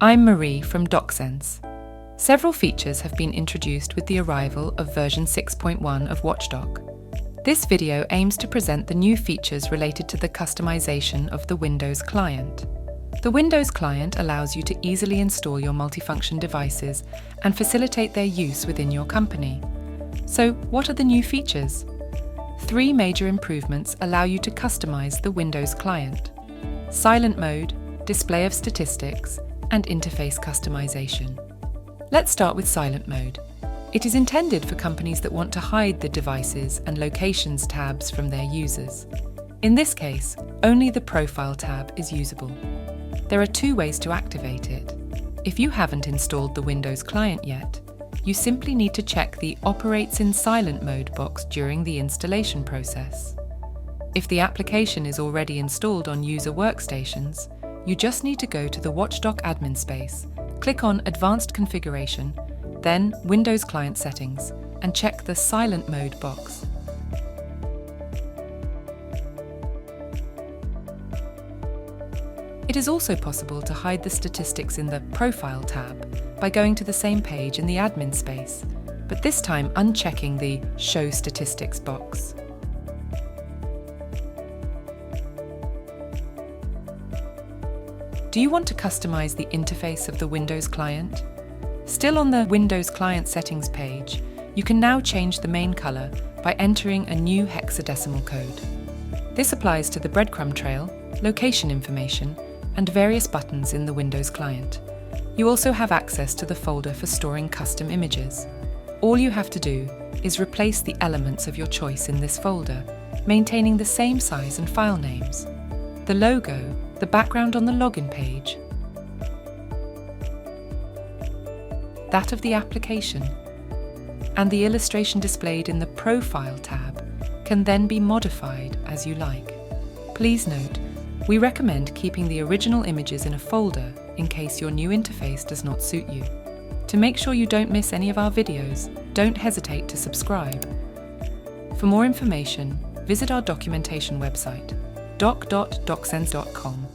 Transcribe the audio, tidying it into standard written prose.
I'm Marie from DocSense. Several features have been introduced with the arrival of version 6.1 of Watchdoc. This video aims to present the new features related to the customization of the Windows client. The Windows client allows you to easily install your multifunction devices and facilitate their use within your company. So, what are the new features? 3 major improvements allow you to customize the Windows client: silent mode, display of statistics, and interface customization. Let's start with silent mode. It is intended for companies that want to hide the devices and locations tabs from their users. In this case, only the Profile tab is usable. There are 2 ways to activate it. If you haven't installed the Windows client yet, you simply need to check the Operates in Silent Mode box during the installation process. If the application is already installed on user workstations, you just need to go to the Watchdoc admin space, click on Advanced Configuration, then Windows Client Settings, and check the Silent Mode box. It is also possible to hide the statistics in the Profile tab by going to the same page in the admin space, but this time unchecking the Show Statistics box. Do you want to customize the interface of the Windows client? Still on the Windows Client Settings page, you can now change the main color by entering a new hexadecimal code. This applies to the breadcrumb trail, location information, and various buttons in the Windows client. You also have access to the folder for storing custom images. All you have to do is replace the elements of your choice in this folder, maintaining the same size and file names. The logo, the background on the login page, that of the application, and the illustration displayed in the Profile tab can then be modified as you like. Please note, we recommend keeping the original images in a folder in case your new interface does not suit you. To make sure you don't miss any of our videos, don't hesitate to subscribe. For more information, visit our documentation website, doc.docsense.com.